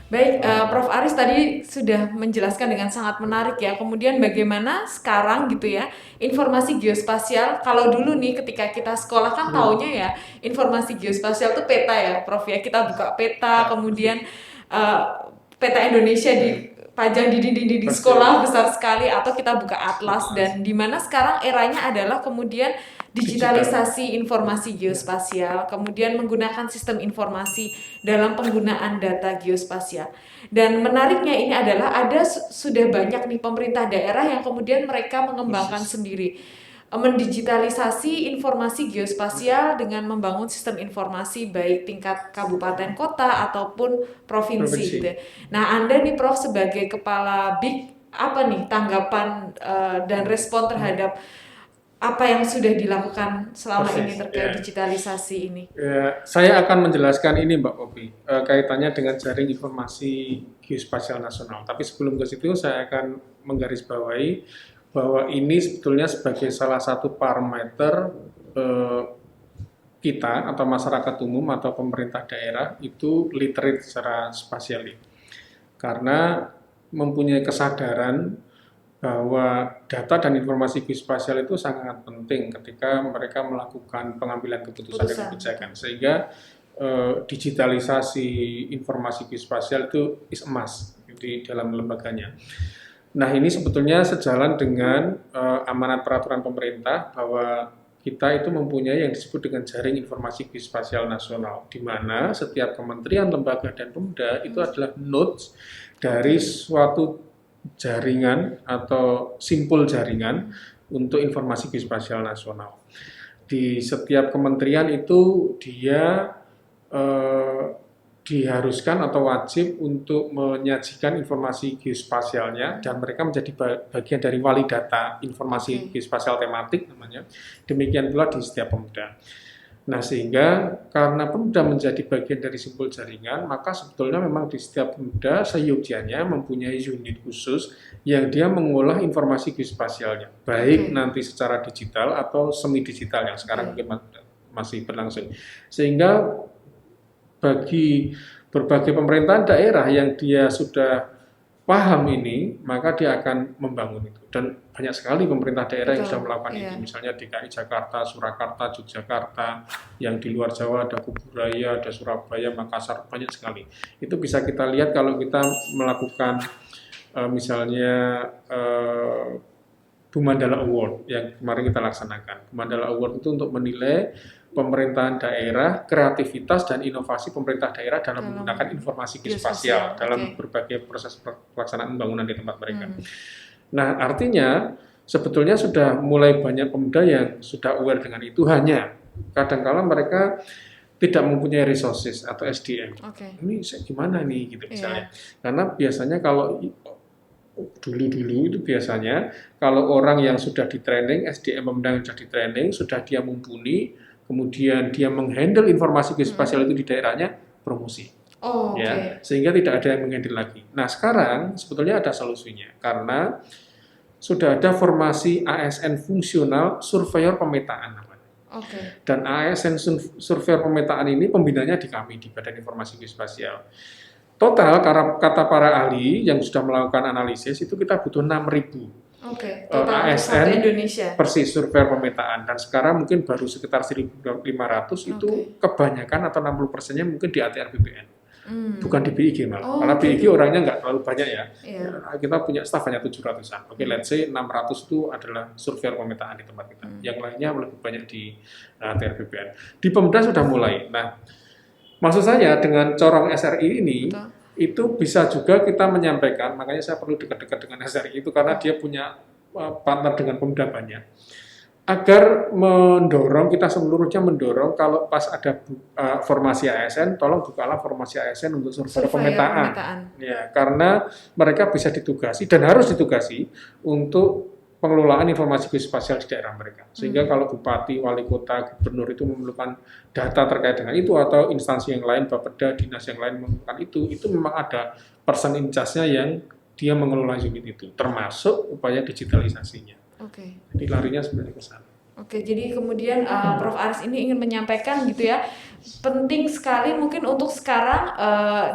Baik, Prof. Aris tadi sudah menjelaskan dengan sangat menarik ya. Kemudian bagaimana sekarang gitu ya, informasi geospasial, kalau dulu nih ketika kita sekolah kan taunya ya, informasi geospasial itu peta ya, Prof ya. Kita buka peta, kemudian eh, peta Indonesia dipajang di dinding-dinding sekolah besar sekali, atau kita buka atlas. Dan di mana sekarang eranya adalah kemudian digitalisasi informasi geospasial, kemudian menggunakan sistem informasi dalam penggunaan data geospasial. Dan menariknya ini adalah ada sudah banyak nih pemerintah daerah yang kemudian mereka mengembangkan sendiri, mendigitalisasi informasi geospasial dengan membangun sistem informasi baik tingkat kabupaten kota ataupun provinsi gitu ya. Nah, Anda nih Prof sebagai kepala BIK, apa nih tanggapan dan respon terhadap apa yang sudah dilakukan selama ini terkait digitalisasi ini? Ya, saya akan menjelaskan ini Mbak Popi, kaitannya dengan jaring informasi geospasial nasional. Tapi sebelum ke situ saya akan menggarisbawahi bahwa ini sebetulnya sebagai salah satu parameter eh, kita atau masyarakat umum atau pemerintah daerah itu literate secara spasial ini. Karena mempunyai kesadaran bahwa data dan informasi geospasial itu sangat penting ketika mereka melakukan pengambilan keputusan dan kebijakan, sehingga digitalisasi informasi geospasial itu is a must di dalam lembaganya. Nah, ini sebetulnya sejalan dengan amanat peraturan pemerintah bahwa kita itu mempunyai yang disebut dengan jaring informasi geospasial nasional, di mana setiap kementerian, lembaga, dan Pemda itu adalah nodes dari suatu jaringan atau simpul jaringan untuk informasi geospasial nasional. Di setiap kementerian itu dia eh, diharuskan atau wajib untuk menyajikan informasi geospasialnya dan mereka menjadi bagian dari wali data informasi geospasial tematik namanya. Demikian pula di setiap Pemda. Nah, sehingga karena Pemda menjadi bagian dari simpul jaringan, maka sebetulnya memang di setiap Pemda seyogyanya mempunyai unit khusus yang dia mengolah informasi geospasialnya, baik nanti secara digital atau semi digital yang sekarang mungkin masih berlangsung. Sehingga bagi berbagai pemerintahan daerah yang dia sudah paham ini, maka dia akan membangun itu. Dan banyak sekali pemerintah daerah yang sudah melakukan itu. Misalnya DKI Jakarta, Surakarta, Yogyakarta, yang di luar Jawa ada Kuburaya, ada Surabaya, Makassar, banyak sekali. Itu bisa kita lihat kalau kita melakukan misalnya Bumandala Award yang kemarin kita laksanakan. Bumandala Award itu untuk menilai pemerintahan daerah, kreativitas dan inovasi pemerintah daerah dalam menggunakan informasi geospasial dalam berbagai proses pelaksanaan pembangunan di tempat mereka. Nah, artinya sebetulnya sudah mulai banyak pemuda yang sudah aware dengan itu, hanya kadang-kala mereka tidak mempunyai resources atau SDM. Ini gimana nih gitu misalnya. Karena biasanya kalau dulu-dulu itu biasanya kalau orang yang sudah di training, SDM Pemda yang sudah di training, sudah dia mumpuni, kemudian dia menghandle informasi geospasial itu di daerahnya, promosi. Ya, sehingga tidak ada yang menghandle lagi. Nah, sekarang sebetulnya ada solusinya karena sudah ada formasi ASN fungsional surveyor pemetaan namanya. Dan ASN surveyor pemetaan ini pembinanya di kami di Badan Informasi Geospasial. Total kata para ahli yang sudah melakukan analisis itu kita butuh 6.000 ASN Indonesia. persis survei pemetaan, dan sekarang mungkin baru sekitar 1.500 itu kebanyakan atau 60%-nya mungkin di ATR BPN. Bukan di BIG malah. Karena BIG orangnya nggak terlalu banyak ya. Kita punya staf hanya 700-an. Oke, let's say 600 itu adalah survei pemetaan di tempat kita. Yang lainnya lebih banyak di ATR BPN. Di Pemda sudah mulai. Nah, maksud saya dengan corong SRI ini itu bisa juga kita menyampaikan, makanya saya perlu dekat-dekat dengan SRI itu karena dia punya partner dengan Pemda banyak, agar mendorong, kita seluruhnya mendorong kalau pas ada formasi ASN, tolong bukalah formasi ASN untuk survei pemetaan. Ya, karena mereka bisa ditugasi dan harus ditugasi untuk pengelolaan informasi geospasial di daerah mereka. Sehingga kalau bupati, wali kota, gubernur itu memerlukan data terkait dengan itu atau instansi yang lain, Bapeda, dinas yang lain memerlukan itu memang ada person in charge-nya yang dia mengelola unit itu, termasuk upaya digitalisasinya. Jadi larinya sebenarnya ke sana. Oke, jadi kemudian Prof. Aris ini ingin menyampaikan gitu ya, penting sekali mungkin untuk sekarang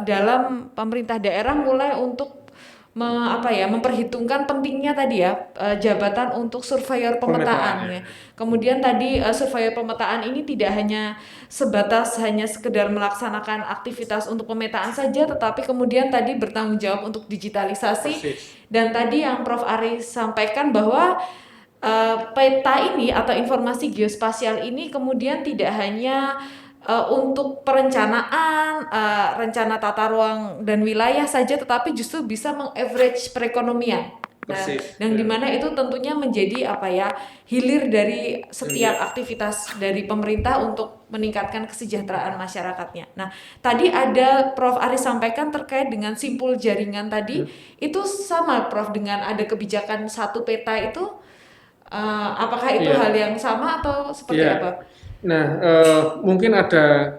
dalam pemerintah daerah mulai untuk memperhitungkan pentingnya tadi ya jabatan untuk surveyor pemetaan ya. Pemetaannya. Kemudian tadi surveyor pemetaan ini tidak hanya sebatas hanya sekedar melaksanakan aktivitas untuk pemetaan saja, tetapi kemudian tadi bertanggung jawab untuk digitalisasi. Persis. Dan tadi yang Prof. Aris sampaikan bahwa peta ini atau informasi geospasial ini kemudian tidak hanya untuk perencanaan, rencana tata ruang dan wilayah saja, tetapi justru bisa meng-average perekonomian. Nah, Persis. yang dimana itu tentunya menjadi hilir dari setiap aktivitas dari pemerintah untuk meningkatkan kesejahteraan masyarakatnya. Nah, tadi ada Prof. Aris sampaikan terkait dengan simpul jaringan tadi, itu sama Prof dengan ada kebijakan satu peta itu. Apakah itu Iya. hal yang sama atau seperti Iya. apa? Nah, mungkin ada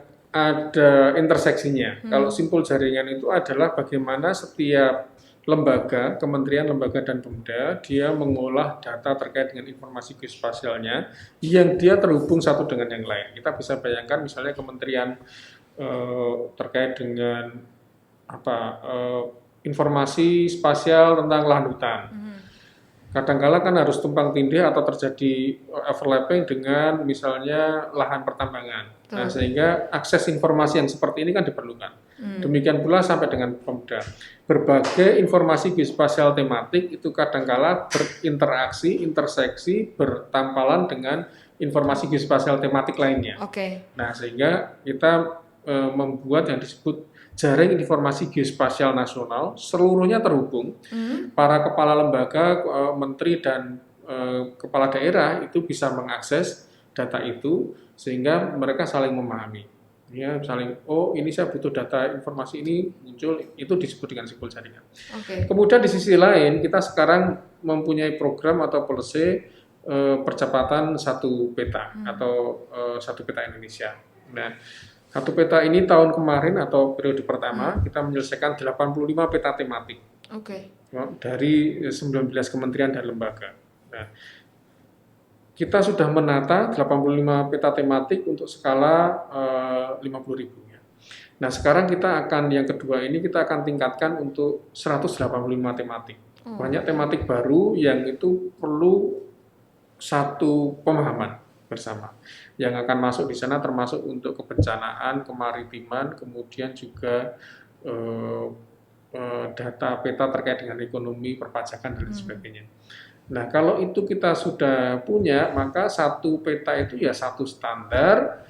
interseksinya. Kalau simpul jaringan itu adalah bagaimana setiap lembaga, kementerian, lembaga, dan Pemda, dia mengolah data terkait dengan informasi geospasialnya yang dia terhubung satu dengan yang lain. Kita bisa bayangkan misalnya kementerian terkait dengan informasi spasial tentang lahan hutan. Kadangkala kan harus tumpang tindih atau terjadi overlapping dengan misalnya lahan pertambangan. Nah, sehingga akses informasi yang seperti ini kan diperlukan. Demikian pula sampai dengan Pemda. Berbagai informasi geospasial tematik itu kadangkala berinteraksi, interseksi, bertampalan dengan informasi geospasial tematik lainnya. Nah, sehingga kita membuat yang disebut jaring informasi geospasial nasional, seluruhnya terhubung. Para kepala lembaga, menteri, dan kepala daerah itu bisa mengakses data itu sehingga mereka saling memahami. Ya, saling, ini saya butuh data informasi ini muncul, itu disebut dengan simpul jaringan. Kemudian di sisi lain, kita sekarang mempunyai program atau policy percepatan satu peta atau satu peta Indonesia. Nah, satu peta ini tahun kemarin atau periode pertama kita menyelesaikan 85 peta tematik dari 19 kementerian dan lembaga. Nah, kita sudah menata 85 peta tematik untuk skala 50.000. Nah, sekarang kita akan yang kedua ini kita akan tingkatkan untuk 185 tematik. Banyak tematik baru yang itu perlu satu pemahaman bersama. Yang akan masuk di sana termasuk untuk kebencanaan, kemaritiman, kemudian juga data peta terkait dengan ekonomi, perpajakan, dan sebagainya. Nah, kalau itu kita sudah punya, maka satu peta itu ya satu standar,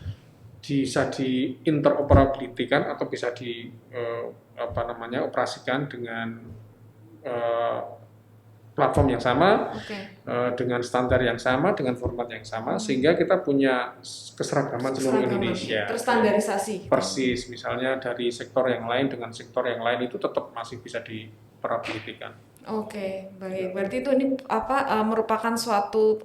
bisa diinteroperability-kan atau bisa operasikan dengan platform yang sama, dengan standar yang sama, dengan format yang sama, sehingga kita punya keseragaman seluruh Indonesia. Terstandarisasi. Persis, misalnya dari sektor yang lain dengan sektor yang lain itu tetap masih bisa diperabilitikan. Baik. Berarti itu ini merupakan suatu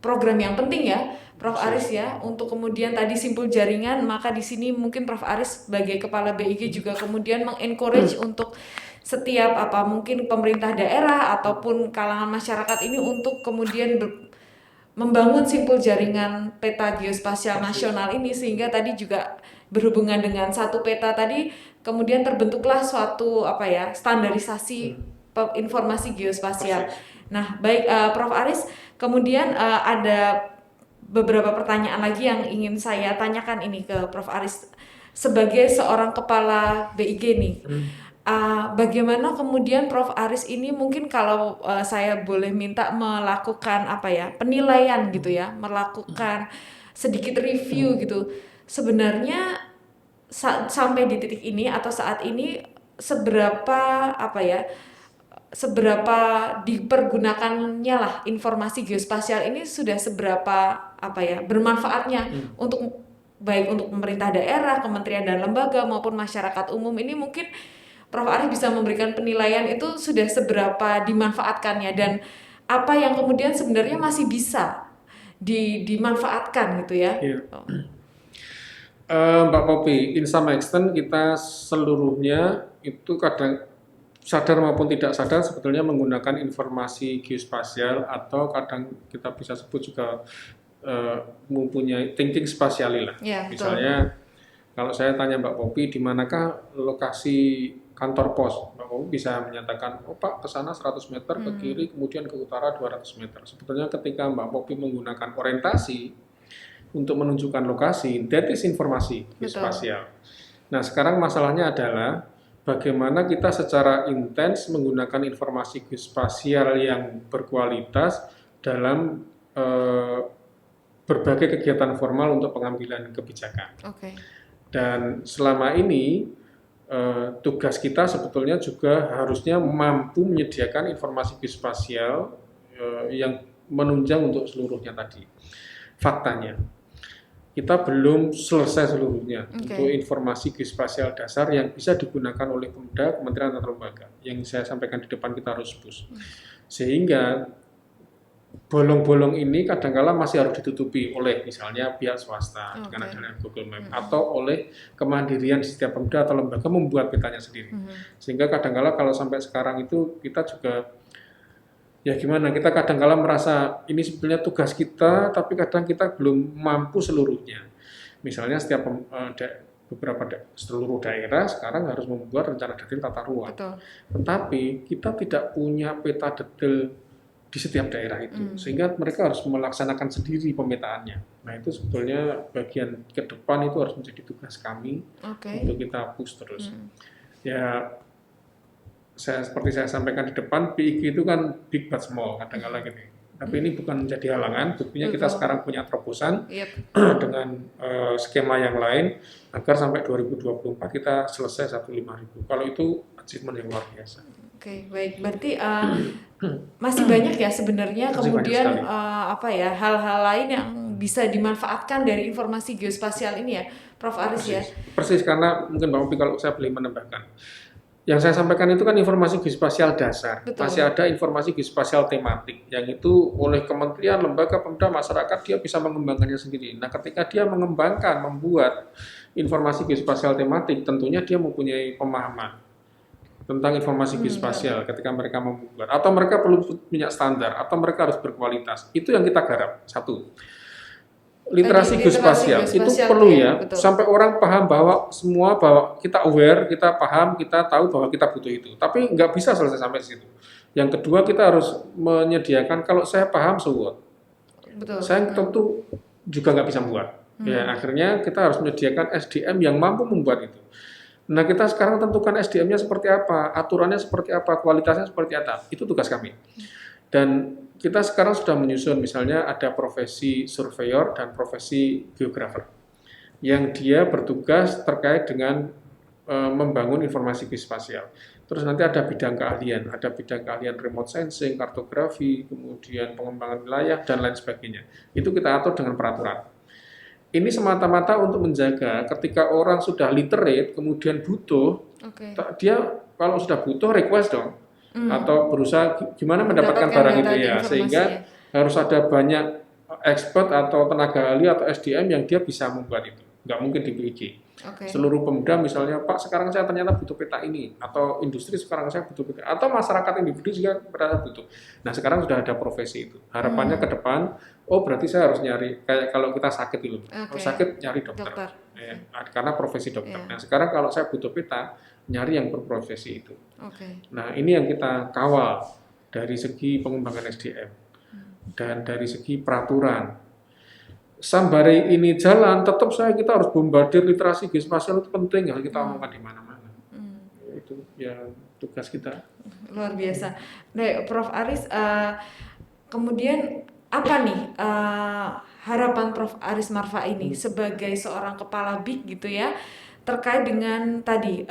program yang penting ya, Prof. Aris ya, untuk kemudian tadi simpul jaringan, maka di sini mungkin Prof. Aris sebagai Kepala BIG juga kemudian mengencourage untuk setiap mungkin pemerintah daerah ataupun kalangan masyarakat ini untuk kemudian membangun simpul jaringan peta geospasial nasional ini, sehingga tadi juga berhubungan dengan satu peta tadi kemudian terbentuklah suatu standarisasi informasi geospasial. Nah, baik Prof. Aris, kemudian ada beberapa pertanyaan lagi yang ingin saya tanyakan ini ke Prof. Aris sebagai seorang kepala BIG nih. Bagaimana kemudian Prof. Aris ini mungkin kalau saya boleh minta melakukan penilaian gitu ya, melakukan sedikit review gitu. Sebenarnya sampai di titik ini atau saat ini seberapa dipergunakannya lah informasi geospasial ini sudah seberapa bermanfaatnya untuk baik untuk pemerintah daerah, kementerian dan lembaga maupun masyarakat umum ini. Mungkin Prof. Aris bisa memberikan penilaian itu sudah seberapa dimanfaatkannya dan apa yang kemudian sebenarnya masih bisa dimanfaatkan gitu ya. Mbak Poppy, in some extent kita seluruhnya itu kadang sadar maupun tidak sadar sebetulnya menggunakan informasi geospasial atau kadang kita bisa sebut juga mempunyai thinking spasiali lah. Ya, betul. Misalnya kalau saya tanya Mbak Popi, di manakah lokasi kantor pos? Mbak Popi bisa menyatakan, oh Pak, ke sana 100 meter, ke kiri, kemudian ke utara 200 meter. Sebetulnya ketika Mbak Popi menggunakan orientasi untuk menunjukkan lokasi, that is informasi geospasial. Nah, sekarang masalahnya adalah bagaimana kita secara intens menggunakan informasi geospasial yang berkualitas dalam berbagai kegiatan formal untuk pengambilan kebijakan. Oke. Dan selama ini tugas kita sebetulnya juga harusnya mampu menyediakan informasi geospasial yang menunjang untuk seluruhnya tadi. Faktanya, kita belum selesai seluruhnya untuk informasi geospasial dasar yang bisa digunakan oleh Pemda, kementerian atau lembaga. Yang saya sampaikan di depan kita harus push. Sehingga bolong-bolong ini kadang-kala masih harus ditutupi oleh misalnya pihak swasta dengan adanya Google Map atau oleh kemandirian setiap Pemda atau lembaga membuat petanya sendiri. Sehingga kadang-kala kalau sampai sekarang itu kita juga ya gimana, kita kadang-kala merasa ini sebetulnya tugas kita, tapi kadang kita belum mampu seluruhnya. Misalnya setiap seluruh daerah sekarang harus membuat rencana detail tata ruang. Tetapi kita tidak punya peta detail di setiap daerah itu, sehingga mereka harus melaksanakan sendiri pemetaannya. Nah itu sebetulnya bagian ke depan itu harus menjadi tugas kami untuk kita push terus. Ya seperti saya sampaikan di depan, BIG itu kan big but small kadang-kala gini. Tapi ini bukan menjadi halangan, buktinya kita sekarang punya terobosan dengan skema yang lain agar sampai 2024 kita selesai 150.000. Kalau itu achievement yang luar biasa. Oke, baik. Berarti masih banyak ya sebenarnya kemudian hal-hal lain yang bisa dimanfaatkan dari informasi geospasial ini ya, Prof. Aris ya. Persis, karena mungkin Mbak Opi kalau saya boleh menambahkan. Yang saya sampaikan itu kan informasi geospasial dasar. Betul. Masih ada informasi geospasial tematik yang itu oleh kementerian, lembaga, Pemda, masyarakat dia bisa mengembangkannya sendiri. Nah, ketika dia membuat informasi geospasial tematik, tentunya dia mempunyai pemahaman tentang informasi geospasial ketika mereka membuat, atau mereka perlu punya standar, atau mereka harus berkualitas. Itu yang kita garap. Satu, literasi geospasial itu perlu ya, sampai orang paham bahwa kita aware, kita paham, kita tahu bahwa kita butuh itu. Tapi nggak bisa selesai sampai situ. Yang kedua, kita harus menyediakan, kalau saya paham, saya tentu juga nggak bisa membuat. Ya, akhirnya kita harus menyediakan SDM yang mampu membuat itu. Nah, kita sekarang tentukan SDM-nya seperti apa, aturannya seperti apa, kualitasnya seperti apa. Itu tugas kami. Dan kita sekarang sudah menyusun, misalnya ada profesi surveyor dan profesi geografer, yang dia bertugas terkait dengan membangun informasi geospasial. Terus nanti ada bidang keahlian remote sensing, kartografi, kemudian pengembangan wilayah, dan lain sebagainya. Itu kita atur dengan peraturan. Ini semata-mata untuk menjaga ketika orang sudah literate, kemudian butuh, dia kalau sudah butuh request dong, atau berusaha gimana mendapatkan barang itu ya, sehingga harus ada banyak expert atau tenaga ahli atau SDM yang dia bisa membuat itu. Nggak mungkin di BIG. Seluruh Pemda misalnya, Pak sekarang saya ternyata butuh peta ini, atau industri sekarang saya butuh peta, atau masyarakat individu juga merasa butuh. Nah sekarang sudah ada profesi itu. Harapannya ke depan, oh berarti saya harus nyari, kayak kalau kita sakit dulu, sakit nyari dokter. Ya, karena profesi dokter. Nah sekarang kalau saya butuh peta, nyari yang berprofesi itu. Nah ini yang kita kawal dari segi pengembangan SDM dan dari segi peraturan. Sambari ini jalan, tetap kita harus bombardir literasi geospasial, itu penting ya kita omongkan di mana-mana. Itu ya tugas kita. Luar biasa. Nah, Prof. Aris, kemudian apa nih harapan Prof. Aris Marfa ini sebagai seorang kepala BIG gitu ya, terkait dengan tadi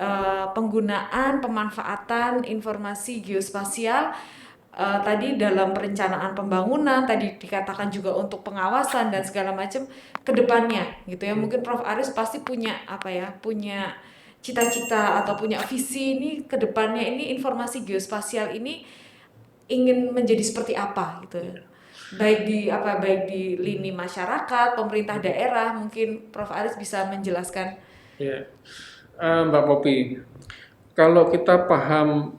penggunaan, pemanfaatan informasi geospasial tadi dalam perencanaan pembangunan, tadi dikatakan juga untuk pengawasan dan segala macam ke depannya gitu ya. Mungkin Prof. Aris pasti punya punya cita-cita atau punya visi ini ke depannya, ini informasi geospasial ini ingin menjadi seperti apa gitu ya. Baik di lini masyarakat, pemerintah daerah, mungkin Prof. Aris bisa menjelaskan. Ya. Mbak Popi, kalau kita paham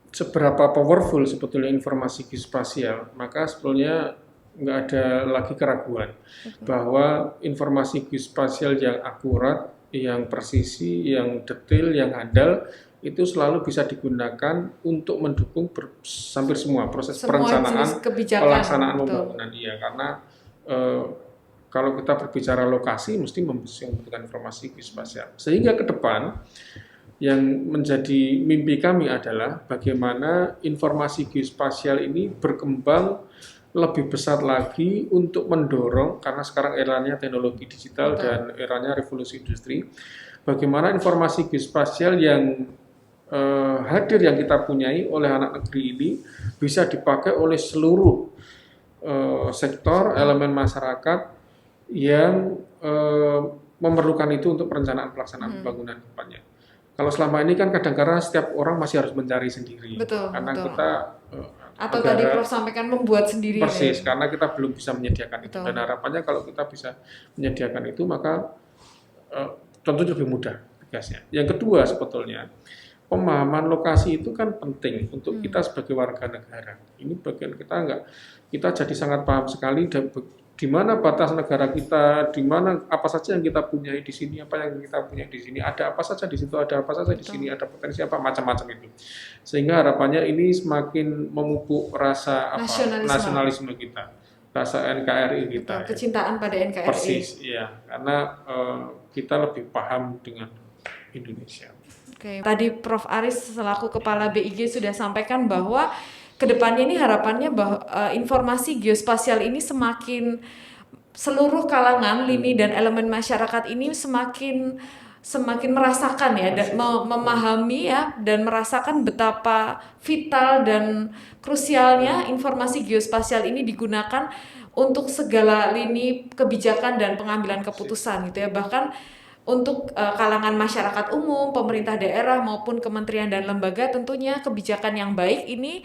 seberapa powerful sebetulnya informasi geospasial, maka sebetulnya nggak ada lagi keraguan bahwa informasi geospasial yang akurat, yang presisi, yang detail, yang handal itu selalu bisa digunakan untuk mendukung hampir semua proses Semua perencanaan, jenis kebijakan, pelaksanaan betul. pembangunan. Iya, karena kalau kita berbicara lokasi mesti membutuhkan informasi geospasial. Sehingga ke depan yang menjadi mimpi kami adalah bagaimana informasi geospasial ini berkembang lebih besar lagi untuk mendorong, karena sekarang eranya teknologi digital dan eranya revolusi industri, bagaimana informasi geospasial yang hadir yang kita punyai oleh anak negeri ini bisa dipakai oleh seluruh sektor, elemen masyarakat yang memerlukan itu untuk perencanaan pelaksanaan pembangunan depannya. Kalau selama ini kan kadang-kadang setiap orang masih harus mencari sendiri, karena kita atau tadi Prof sampaikan membuat sendiri. Persis, karena kita belum bisa menyediakan itu. Dan harapannya kalau kita bisa menyediakan itu, maka tentu lebih mudah tugasnya. Yang kedua sebetulnya, pemahaman lokasi itu kan penting untuk kita sebagai warga negara. Ini bagian kita jadi sangat paham sekali di mana batas negara kita, di mana apa saja yang kita punyai di sini, apa yang kita punya di sini, ada apa saja di situ, ada apa saja di sini, ada potensi apa, macam-macam itu. Sehingga harapannya ini semakin memupuk rasa nasionalisme kita, rasa NKRI kita. Kecintaan pada NKRI. Persis, ya, karena kita lebih paham dengan Indonesia. Oke. Tadi Prof Aris selaku Kepala BIG sudah sampaikan bahwa kedepannya ini harapannya bahwa informasi geospasial ini semakin seluruh kalangan, lini dan elemen masyarakat ini semakin merasakan ya, dan memahami ya, dan merasakan betapa vital dan krusialnya informasi geospasial ini digunakan untuk segala lini kebijakan dan pengambilan keputusan gitu ya, bahkan untuk kalangan masyarakat umum, pemerintah daerah maupun kementerian dan lembaga, tentunya kebijakan yang baik ini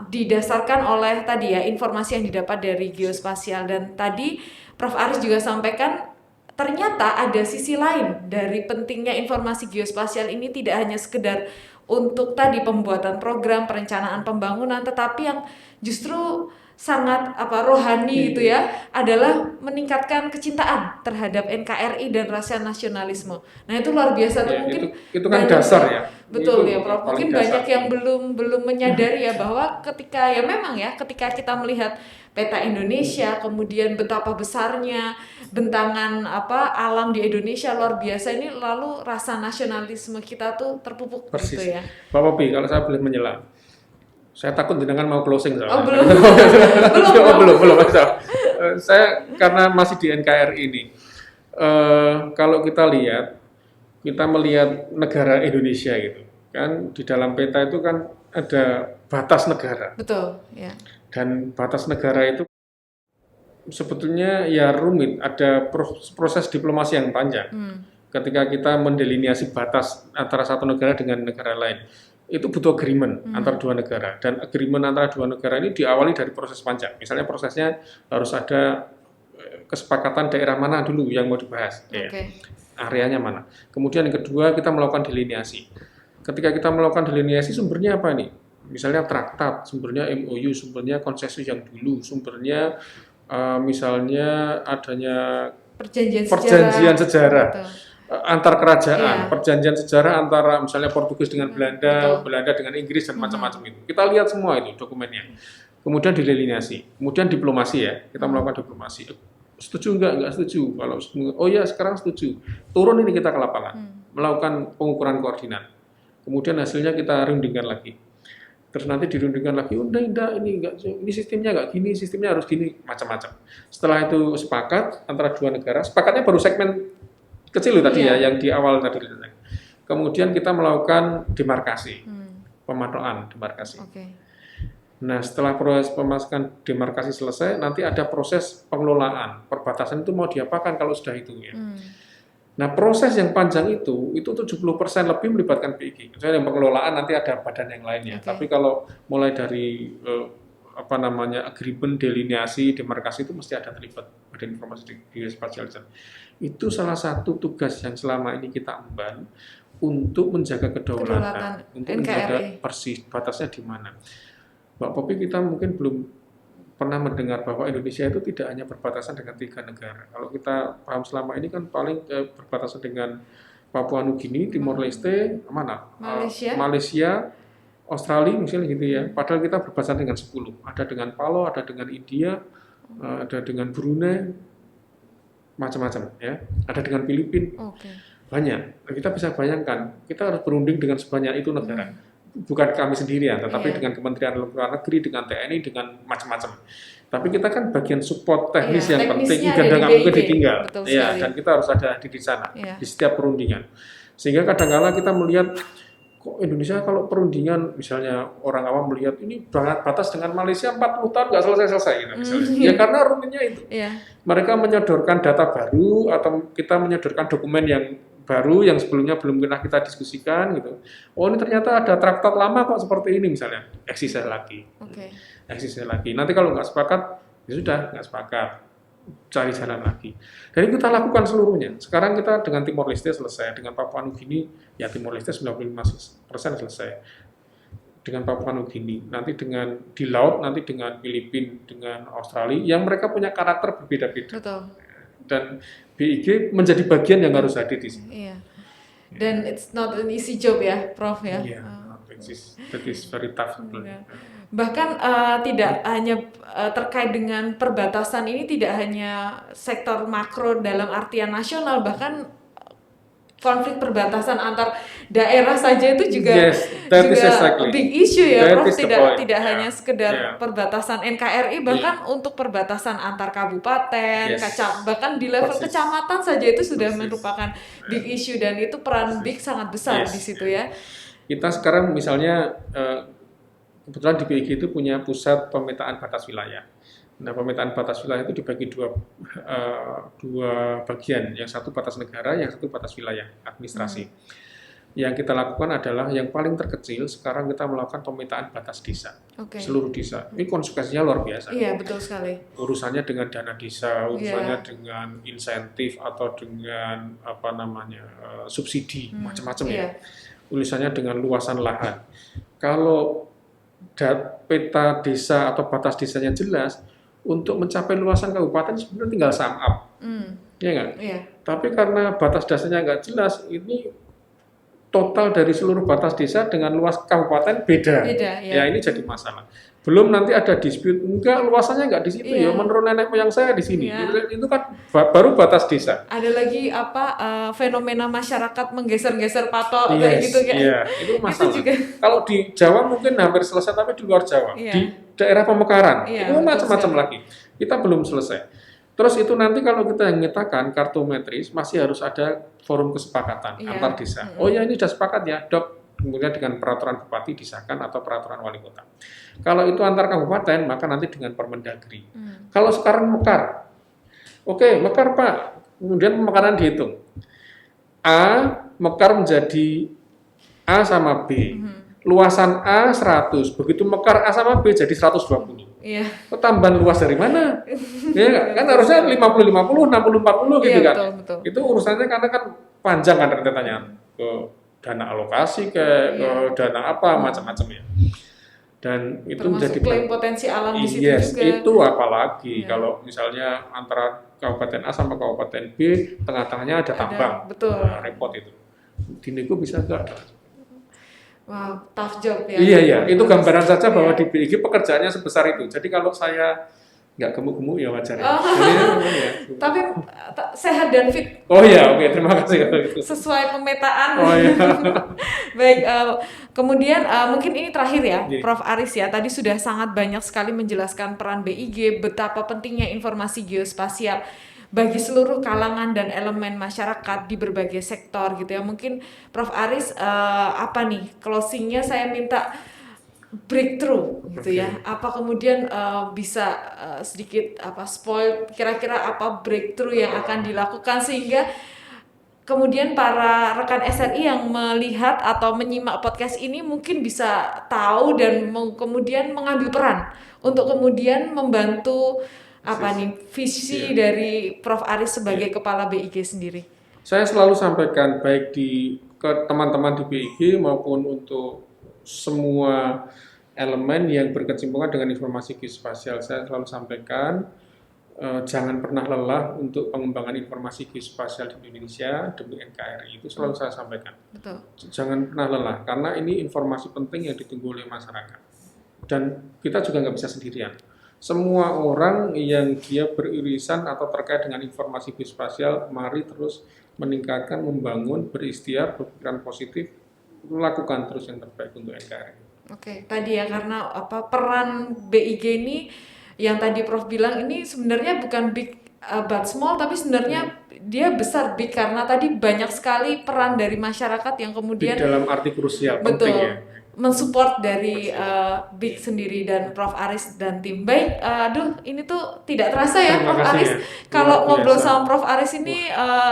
didasarkan oleh tadi ya informasi yang didapat dari geospasial. Dan tadi Prof Aris juga sampaikan ternyata ada sisi lain dari pentingnya informasi geospasial ini, tidak hanya sekedar untuk tadi pembuatan program perencanaan pembangunan, tetapi yang justru sangat rohani gitu ya, adalah meningkatkan kecintaan terhadap NKRI dan rasa nasionalisme. Nah itu luar biasa tuh ya, mungkin itu kan dasar ya. Betul ya Prof. Mungkin banyak yang belum menyadari ya bahwa ketika kita melihat peta Indonesia, kemudian betapa besarnya bentangan alam di Indonesia luar biasa ini, lalu rasa nasionalisme kita tuh terpupuk. Persis. Gitu ya. Pak Popi, kalau saya boleh menyela. Saya takut jenengan mau closing soalnya. Belum. Saya karena masih di NKRI ini. Kalau kita melihat negara Indonesia gitu, kan di dalam peta itu kan ada batas negara. Betul, ya. Dan batas negara itu sebetulnya ya rumit, ada proses diplomasi yang panjang. Ketika kita mendeliniasi batas antara satu negara dengan negara lain, itu butuh agreement antara dua negara, dan agreement antara dua negara ini diawali dari proses panjang. Misalnya prosesnya harus ada kesepakatan daerah mana dulu yang mau dibahas, ya. Areanya mana. Kemudian yang kedua kita melakukan delineasi. Ketika kita melakukan delineasi, sumbernya apa nih? Misalnya traktat, sumbernya MOU, sumbernya konsesi yang dulu, sumbernya misalnya adanya perjanjian sejarah. Antar kerajaan, perjanjian sejarah antara misalnya Portugis dengan Belanda, Belanda dengan Inggris dan macam-macam itu. Kita lihat semua itu dokumennya. Kemudian didelineasi, kemudian diplomasi ya, kita melakukan diplomasi. Setuju enggak setuju. Kalau oh ya sekarang setuju. Turun ini kita ke lapangan, melakukan pengukuran koordinat. Kemudian hasilnya kita rundingkan lagi. Terus nanti dirundingkan lagi, ini sistemnya enggak gini, sistemnya harus gini, macam-macam. Setelah itu sepakat antara dua negara, sepakatnya baru segmen kecil tadi ya, yang di awal tadi. Kemudian kita melakukan demarkasi, pemantauan demarkasi. Nah, setelah proses pemasukan demarkasi selesai, nanti ada proses pengelolaan. Perbatasan itu mau diapakan kalau sudah itu ya. Nah, proses yang panjang itu 70% lebih melibatkan BIG. Misalnya yang pengelolaan nanti ada badan yang lainnya. Tapi kalau mulai dari agreement, delineasi, demarkasi itu mesti ada terlibat badan informasi geospasial. Itu salah satu tugas yang selama ini kita emban untuk menjaga kedaulatan, untuk menjaga persis batasnya di mana. Mbak Popi, kita mungkin belum pernah mendengar bahwa Indonesia itu tidak hanya berbatasan dengan 3 negara. Kalau kita paham selama ini kan paling berbatasan dengan Papua Nugini, Timor Leste, mana? Malaysia, Australia misalnya gitu ya. Padahal kita berbatasan dengan 10. Ada dengan Palau, ada dengan India, ada dengan Brunei, macam-macam ya. Ada dengan Filipina. Banyak. Nah, kita bisa bayangkan, kita harus berunding dengan sebanyak itu negara. Bukan kami sendirian, tetapi dengan Kementerian Luar Negeri, dengan TNI, dengan macam-macam. Tapi kita kan bagian support teknis yang penting, dan nggak mungkin ditinggal. Ya, dan kita harus ada di sana, di setiap perundingan. Sehingga kadang-kala kita melihat, kok Indonesia kalau perundingan, misalnya orang awam melihat, ini batas dengan Malaysia 40 tahun nggak selesai-selesai. Gitu, misalnya. Ya karena rumitnya itu. Mereka menyodorkan data baru, atau kita menyodorkan dokumen yang baru yang sebelumnya belum pernah kita diskusikan gitu. Oh ini ternyata ada traktat lama kok seperti ini misalnya. Eksisai lagi. Eksisai lagi. Nanti kalau nggak sepakat, ya sudah nggak sepakat. Cari jalan lagi. Dan kita lakukan seluruhnya. Sekarang kita dengan Timor Leste selesai, dengan Papua Nugini ya Timor Leste 95% selesai. Dengan Papua Nugini, nanti dengan di laut, nanti dengan Filipina, dengan Australia, yang mereka punya karakter berbeda-beda. Dan BIG menjadi bagian yang harus hadir di sini. Dan it's not an easy job ya, Prof ya. That is very tough. Bahkan tidak hanya terkait dengan perbatasan ini, tidak hanya sektor makro dalam artian nasional, bahkan konflik perbatasan antar daerah saja itu juga big issue ya, Prof. Tidak hanya sekedar perbatasan NKRI, bahkan untuk perbatasan antar kabupaten, bahkan di level kecamatan saja itu sudah merupakan big issue, dan itu peran BIG sangat besar di situ ya. Kita sekarang misalnya kebetulan di BIG itu punya pusat pemetaan batas wilayah. Nah, pemetaan batas wilayah itu dibagi dua bagian, yang satu batas negara, yang satu batas wilayah administrasi. Yang kita lakukan adalah yang paling terkecil, sekarang kita melakukan pemetaan batas desa, seluruh desa. Ini konsekuensinya luar biasa. Iya, betul sekali. Urusannya dengan dana desa, urusannya dengan insentif atau dengan subsidi, macam-macam ya. Urusannya dengan luasan lahan. Kalau peta desa atau batas desanya jelas, untuk mencapai luasan kabupaten sebenarnya tinggal sum up, ya nggak? Tapi karena batas dasarnya nggak jelas, ini total dari seluruh batas desa dengan luas kabupaten beda. Ya ini jadi masalah. Belum nanti ada dispute, enggak luasannya enggak di situ ya, menurut nenek moyang saya di sini. Itu kan baru batas desa. Ada lagi fenomena masyarakat menggeser-geser patok kayak gitu ya. Iya, itu masalah. Itu juga. Kalau di Jawa mungkin hampir selesai, tapi di luar Jawa, di daerah pemekaran, itu macam-macam lagi. Kita belum selesai. Terus itu nanti kalau kita nyatakan kartometris, masih harus ada forum kesepakatan antar desa. Oh ya ini sudah sepakat ya, Dok. Kemudian dengan peraturan bupati disahkan atau peraturan wali kota. Kalau itu antar kabupaten, maka nanti dengan Permendagri. Kalau sekarang mekar, oke, mekar Pak. Kemudian pemekaran dihitung. A mekar menjadi A sama B. Luasan A 100, begitu mekar A sama B jadi 120. Tambahan luas dari mana? Ya, kan harusnya 50-50, 60-40 gitu kan. Betul. Itu urusannya karena kan panjang kan rentetannya ke dana alokasi ke dana apa macam-macam ya. Dan itu termasuk menjadi klaim potensi alam di situ juga. Itu apalagi kalau misalnya antara kabupaten A sama kabupaten B tengah-tengahnya ada tambang. Betul. Nah, repot itu. Di nego bisa enggak? Wow, tough job ya. Iya, itu gambaran saja bahwa di BIG pekerjaannya sebesar itu. Jadi kalau saya nggak gemuk-gemuk ya wajar ya. Tapi sehat dan fit. Oh iya, oke, terima kasih kalau itu. Sesuai pemetaan. Oh iya. Baik, kemudian mungkin ini terakhir ya, Prof. Aris ya. Tadi sudah sangat banyak sekali menjelaskan peran BIG, betapa pentingnya informasi geospasial bagi seluruh kalangan dan elemen masyarakat di berbagai sektor gitu ya. Mungkin Prof. Aris apa nih closingnya, saya minta breakthrough gitu ya. Apa kemudian bisa sedikit spoil kira-kira apa breakthrough yang akan dilakukan sehingga kemudian para rekan SRI yang melihat atau menyimak podcast ini mungkin bisa tahu dan kemudian mengambil peran untuk kemudian membantu visi dari Prof. Aris sebagai kepala BIG sendiri. Saya selalu sampaikan baik ke teman-teman di BIG maupun untuk semua elemen yang berkecimpungan dengan informasi geospasial. Saya selalu sampaikan, jangan pernah lelah untuk pengembangan informasi geospasial di Indonesia demi NKRI. Itu selalu saya sampaikan. Betul. Jangan pernah lelah, karena ini informasi penting yang ditunggu oleh masyarakat. Dan kita juga nggak bisa sendirian. Semua orang yang dia beririsan atau terkait dengan informasi geospasial, mari terus meningkatkan, membangun, berikhtiar, berpikiran positif, lakukan terus yang terbaik untuk NKRI. Oke, tadi ya karena peran BIG ini yang tadi Prof bilang ini sebenarnya bukan big but small, tapi sebenarnya dia besar big karena tadi banyak sekali peran dari masyarakat yang Big kemudian dalam arti krusial, betul penting ya. mensupport dari BIG sendiri dan Prof Aris dan tim. Baik, ini tuh tidak terasa ya Terima Prof kasih Aris. ya. Kalau Luar ngobrol biasa. sama Prof Aris ini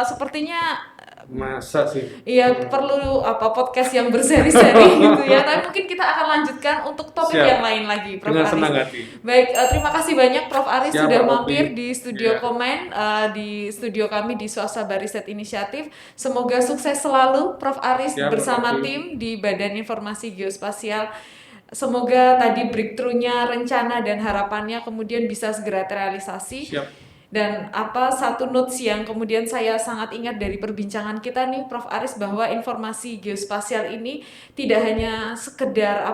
sepertinya Masa sih? iya perlu podcast yang berseri-seri gitu ya. Tapi mungkin kita akan lanjutkan untuk topik Siap. yang lain lagi, Prof Dengan Aris. senang hati. Baik, terima kasih banyak Prof Aris Siap, sudah Mbak mampir Popi. di studio Iya. Komen, di studio kami di Swasaba Riset Inisiatif. Semoga sukses selalu Prof Aris Siap, Mbak bersama Popi. tim di Badan Informasi Geospasial. Semoga tadi breakthrough-nya, rencana dan harapannya kemudian bisa segera terrealisasi. Siap. Dan satu notes yang kemudian saya sangat ingat dari perbincangan kita nih Prof Aris, bahwa informasi geospasial ini tidak hanya sekedar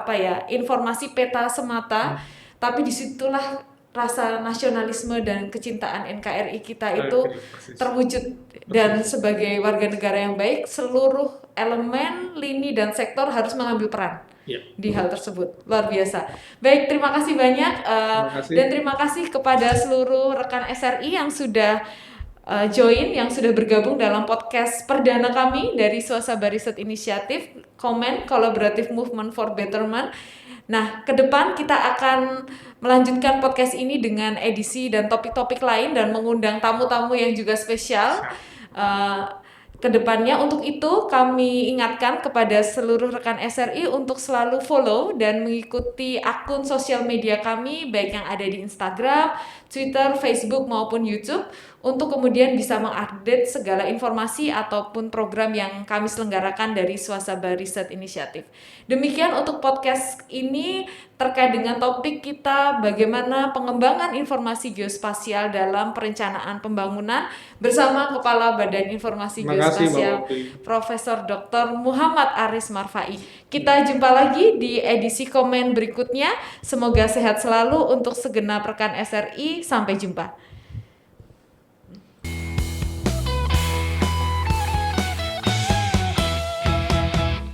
informasi peta semata, tapi disitulah rasa nasionalisme dan kecintaan NKRI kita itu Persis. terwujud. Dan sebagai warga negara yang baik, seluruh elemen, lini dan sektor harus mengambil peran Iya. di hal tersebut. Luar biasa. Baik, terima kasih banyak Terima kasih. dan terima kasih kepada seluruh rekan SRI yang sudah join, yang sudah bergabung dalam podcast perdana kami dari Swasaba Riset Inisiatif Komen Collaborative Movement for Betterment. Nah, ke depan kita akan melanjutkan podcast ini dengan edisi dan topik-topik lain dan mengundang tamu-tamu yang juga spesial. Kedepannya untuk itu kami ingatkan kepada seluruh rekan SRI untuk selalu follow dan mengikuti akun sosial media kami, baik yang ada di Instagram, Twitter, Facebook maupun YouTube, untuk kemudian bisa mengupdate segala informasi ataupun program yang kami selenggarakan dari Swasaba Riset Inisiatif. Demikian untuk podcast ini terkait dengan topik kita, bagaimana pengembangan informasi geospasial dalam perencanaan pembangunan bersama Kepala Badan Informasi Terima kasih, Mbak Geospasial Popi. Profesor Dr. Muhammad Aris Marfai. Kita jumpa lagi di edisi Komen berikutnya. Semoga sehat selalu untuk segenap rekan SRI. Sampai jumpa.